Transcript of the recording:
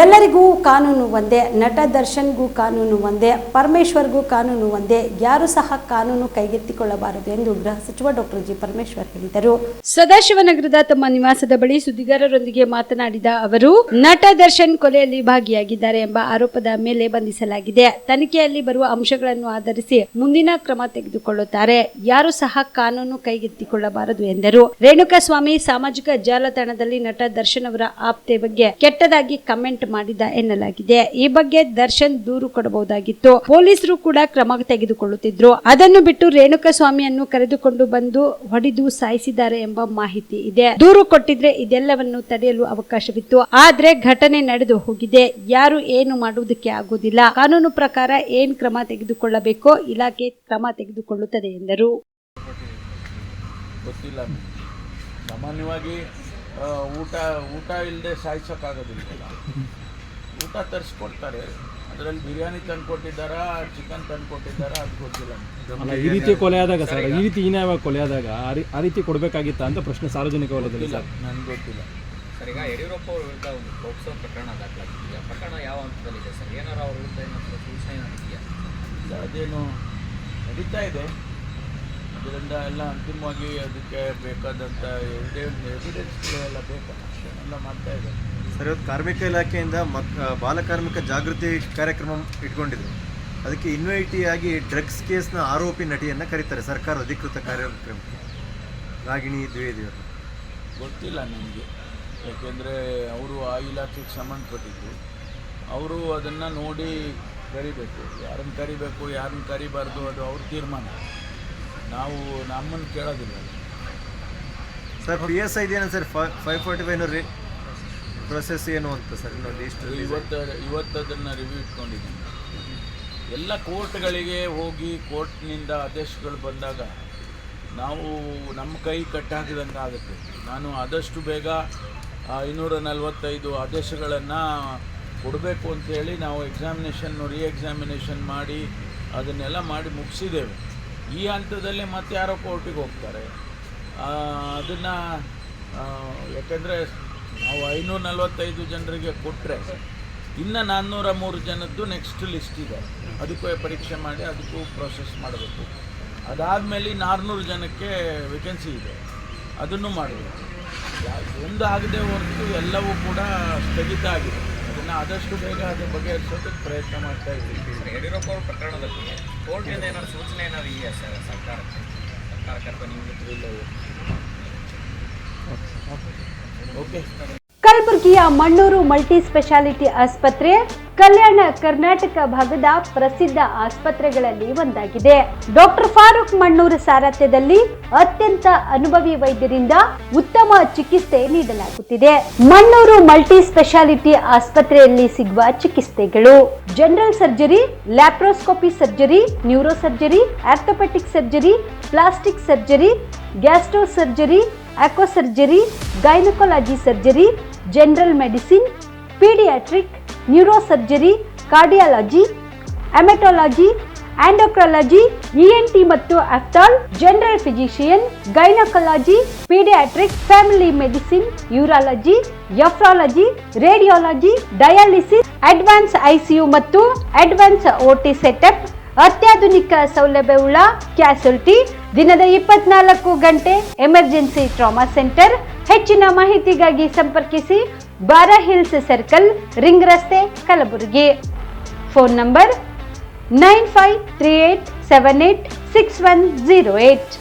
ಎಲ್ಲರಿಗೂ ಕಾನೂನು ಒಂದೇ, ನಟ ದರ್ಶನ್ಗೂ ಕಾನೂನು ಒಂದೇ, ಪರಮೇಶ್ವರ್ಗೂ ಕಾನೂನು ಒಂದೇ, ಯಾರು ಸಹ ಕಾನೂನು ಕೈಗೆತ್ತಿಕೊಳ್ಳಬಾರದು ಎಂದು ಗೃಹ ಸಚಿವ ಡಾಕ್ಟರ್ ಜಿ ಪರಮೇಶ್ವರ್ ಹೇಳಿದರು. ಸದಾಶಿವನಗರದ ತಮ್ಮ ನಿವಾಸದ ಬಳಿ ಸುದ್ದಿಗಾರರೊಂದಿಗೆ ಮಾತನಾಡಿದ ಅವರು, ನಟ ದರ್ಶನ್ ಕೊಲೆಯಲ್ಲಿ ಭಾಗಿಯಾಗಿದ್ದಾರೆ ಎಂಬ ಆರೋಪದ ಮೇಲೆ ಬಂಧಿಸಲಾಗಿದೆ. ತನಿಖೆಯಲ್ಲಿ ಬರುವ ಅಂಶಗಳನ್ನು ಆಧರಿಸಿ ಮುಂದಿನ ಕ್ರಮ ತೆಗೆದುಕೊಳ್ಳುತ್ತಾರೆ. ಯಾರು ಸಹ ಕಾನೂನು ಕೈಗೆತ್ತಿಕೊಳ್ಳಬಾರದು ಎಂದರು. ರೇಣುಕಾಸ್ವಾಮಿ ಸಾಮಾಜಿಕ ಜಾಲತಾಣದಲ್ಲಿ ನಟ ದರ್ಶನ್ ಅವರ ಆಪ್ತೆ ಬಗ್ಗೆ ಕೆಟ್ಟದಾಗಿ ಕಮೆಂಟ್ ಮಾಡಿದ ಎನ್ನಲಾಗಿದೆ. ಈ ಬಗ್ಗೆ ದರ್ಶನ್ ದೂರು ಕೊಡಬಹುದಾಗಿತ್ತು. ಪೊಲೀಸರು ಕೂಡ ಕ್ರಮ ತೆಗೆದುಕೊಳ್ಳುತ್ತಿದ್ರು. ಅದನ್ನು ಬಿಟ್ಟು ರೇಣುಕಾಸ್ವಾಮಿಯನ್ನು ಕರೆದುಕೊಂಡು ಬಂದು ಹೊಡೆದು ಸಾಯಿಸಿದ್ದಾರೆ ಎಂಬ ಮಾಹಿತಿ ಇದೆ. ದೂರು ಕೊಟ್ಟಿದ್ರೆ ಇದೆಲ್ಲವನ್ನು ತಡೆಯಲು ಅವಕಾಶವಿತ್ತು. ಆದ್ರೆ ಘಟನೆ ನಡೆದು ಹೋಗಿದೆ. ಯಾರು ಏನು ಮಾಡುವುದಕ್ಕೆ ಆಗುವುದಿಲ್ಲ. ಕಾನೂನು ಪ್ರಕಾರ ಏನ್ ಕ್ರಮ ತೆಗೆದುಕೊಳ್ಳಬೇಕೋ ಇಲಾಖೆ ಕ್ರಮ ತೆಗೆದುಕೊಳ್ಳುತ್ತದೆ ಎಂದರು. ಸಾಮಾನ್ಯವಾಗಿ ಊಟ ಇಲ್ಲದೆ ಸಾಯಿಸೋಕ್ಕಾಗೋದಿಲ್ಲ. ಊಟ ತರಿಸ್ಕೊಡ್ತಾರೆ. ಅದರಲ್ಲಿ ಬಿರಿಯಾನಿ ತಂದು ಕೊಟ್ಟಿದ್ದಾರಾ, ಚಿಕನ್ ತಂದು ಕೊಟ್ಟಿದ್ದಾರಾ ಅದು ಗೊತ್ತಿಲ್ಲ. ಈ ರೀತಿ ಕೊಲೆ ಆದಾಗ ಸರ್, ಈ ರೀತಿ ಹೀನಾಯವಾಗಿ ಕೊಲೆ ಆದಾಗ ಆ ರೀತಿ ಕೊಡಬೇಕಾಗಿತ್ತ ಅಂತ ಪ್ರಶ್ನೆ ಸಾರ್ವಜನಿಕ ವಲಯದಲ್ಲಿ ಸರ್ ನನಗೆ ಗೊತ್ತಿಲ್ಲ. ಸರ್, ಈಗ ಯಡಿಯೂರಪ್ಪ ಅವರ ವಿರುದ್ಧ ಒಂದು ಪೋಕ್ಸೋ ಪ್ರಕರಣ ದಾಖಲಾಗಿದೆಯಾ? ಪ್ರಕರಣ ಯಾವ ಹಂತದಲ್ಲಿದೆ ಸರ್? ಏನಾರು ಅವ್ರ ವಿರುದ್ಧ ಏನಾದರೂ ಸೂಚನೆ ಇದೆಯಾ? ಅದೇನು ನಡೀತಾ ಇದೆ. ಅದರಿಂದ ಎಲ್ಲ ಅಂತಿಮವಾಗಿ ಅದಕ್ಕೆ ಬೇಕಾದಂಥ ಎವಿಡೆನ್ಸ್ಗಳೆಲ್ಲ ಬೇಕಲ್ಲ, ಅದನ್ನೆಲ್ಲ ಮಾಡ್ತಾ ಇದೆ. ಸರ್, ಇವತ್ತು ಕಾರ್ಮಿಕ ಇಲಾಖೆಯಿಂದ ಬಾಲಕಾರ್ಮಿಕ ಜಾಗೃತಿ ಕಾರ್ಯಕ್ರಮ ಇಟ್ಕೊಂಡಿದ್ರು. ಅದಕ್ಕೆ ಇನ್ವೈಟಿಯಾಗಿ ಡ್ರಗ್ಸ್ ಕೇಸ್ನ ಆರೋಪಿ ನಟಿಯನ್ನು ಕರೀತಾರೆ ಸರ್ಕಾರ ಅಧಿಕೃತ ಕಾರ್ಯಕ್ರಮಕ್ಕೆ. ರಾಗಿಣಿ ದ್ವಿವೇದಿಯವರು ಗೊತ್ತಿಲ್ಲ ನನಗೆ, ಯಾಕೆಂದರೆ ಅವರು ಆ ಇಲಾಖೆಗೆ ಸಂಬಂಧಪಟ್ಟಿದ್ರು. ಅವರು ಅದನ್ನು ನೋಡಿ ಕರಿಬೇಕು. ಯಾರನ್ನು ಕರಿಬೇಕು, ಯಾರನ್ನು ಕರಿಬಾರ್ದು ಅದು ಅವ್ರ ತೀರ್ಮಾನ. ನಾವು ನಮ್ಮನ್ನು ಕೇಳೋದಿಲ್ಲ ಸರ್. PSI ಇದೇನು ಸರ್ 545 ಪ್ರೊಸೆಸ್ ಏನು ಅಂತ ಸರ್ ಇನ್ನೊಂದು ಇವತ್ತು ಅದನ್ನು ರಿವ್ಯೂ ಇಟ್ಕೊಂಡಿದ್ದೀನಿ. ಎಲ್ಲ ಕೋರ್ಟ್ಗಳಿಗೆ ಹೋಗಿ ಕೋರ್ಟ್ನಿಂದ ಆದೇಶಗಳು ಬಂದಾಗ ನಾವು ನಮ್ಮ ಕೈ ಕಟ್ಟಾಕಿದಂಗೆ ಆಗುತ್ತೆ. ನಾನು ಆದಷ್ಟು ಬೇಗ 545 ಆದೇಶಗಳನ್ನು ಕೊಡಬೇಕು ಅಂತೇಳಿ ನಾವು ರೀಎಕ್ಸಾಮಿನೇಷನ್ ಮಾಡಿ ಅದನ್ನೆಲ್ಲ ಮಾಡಿ ಮುಗಿಸಿದ್ದೇವೆ. ಈ ಹಂತದಲ್ಲಿ ಮತ್ತೆ ಯಾರೋ ಕೋರ್ಟಿಗೆ ಹೋಗ್ತಾರೆ. ಅದನ್ನು ಯಾಕೆಂದರೆ ನಾವು 545 ಜನರಿಗೆ ಕೊಟ್ಟರೆ ಇನ್ನು 403 ಜನದ್ದು ನೆಕ್ಸ್ಟ್ ಲಿಸ್ಟ್ ಇದೆ. ಅದಕ್ಕೂ ಪರೀಕ್ಷೆ ಮಾಡಿ ಅದಕ್ಕೂ ಪ್ರೊಸೆಸ್ ಮಾಡಬೇಕು. ಅದಾದಮೇಲೆ 400 ಜನಕ್ಕೆ ವೇಕೆನ್ಸಿ ಇದೆ, ಅದನ್ನು ಮಾಡಬೇಕು. ಒಂದು ಆಗದೆ ಹೊರತು ಎಲ್ಲವೂ ಕೂಡ ಸ್ಥಗಿತ ಆಗಿದೆ. ಅದನ್ನು ಆದಷ್ಟು ಬೇಗ ಅದ್ರ ಬಗೆಹರಿಸೋದಕ್ಕೆ ಪ್ರಯತ್ನ ಮಾಡ್ತಾ ಇದ್ದೀವಿ. ಯಡಿಯೂರಪ್ಪ ಅವರ ಪ್ರಕರಣದಲ್ಲಿ ಕೋರ್ಟಿಂದ ಏನಾದ್ರು ಸೂಚನೆ ಏನಾದ್ರು ಇದೆಯಾ ಸರ್ ಸರ್ಕಾರಕ್ಕೆ? ಓಕೆ. ಕಲಬುರಗಿಯ ಮಣ್ಣೂರು ಮಲ್ಟಿ ಸ್ಪೆಷಾಲಿಟಿ ಆಸ್ಪತ್ರೆ ಕಲ್ಯಾಣ ಕರ್ನಾಟಕ ಭಾಗದ ಪ್ರಸಿದ್ಧ ಆಸ್ಪತ್ರೆಗಳಲ್ಲಿ ಒಂದಾಗಿದೆ. ಡಾಕ್ಟರ್ ಫಾರೂಕ್ ಮಣ್ಣೂರು ಸಾರಥ್ಯದಲ್ಲಿ ಅತ್ಯಂತ ಅನುಭವಿ ವೈದ್ಯರಿಂದ ಉತ್ತಮ ಚಿಕಿತ್ಸೆ ನೀಡಲಾಗುತ್ತಿದೆ. ಮಣ್ಣೂರು ಮಲ್ಟಿ ಸ್ಪೆಷಾಲಿಟಿ ಆಸ್ಪತ್ರೆಯಲ್ಲಿ ಸಿಗುವ ಚಿಕಿತ್ಸೆಗಳು: general surgery, laparoscopy surgery, neuro surgery, orthopaedic surgery, plastic surgery, gastro surgery, aqua surgery, gynaecology surgery, general medicine, paediatric, neuro surgery, cardiology, haematology, endocrinology, ENT ಮತ್ತು ophthal, general physician, gynaecology, paediatric, family medicine, urology, nephrology, radiology, dialysis, advance ICU ಮತ್ತು advance OT setup, ಅತ್ಯಾಧುನಿಕ ಸೌಲಭ್ಯವುಳ್ಳ ಕ್ಯಾಸುಲಿಟಿ, ದಿನದ 24 ಗಂಟೆ emergency trauma centre. ಹೆಚ್ಚಿನ ಮಾಹಿತಿಗಾಗಿ ಸಂಪರ್ಕಿಸಿ ಬಾರಾ hills circle, ring ರಸ್ತೆ, ಕಲಬುರಗಿ. Phone number 9538786108.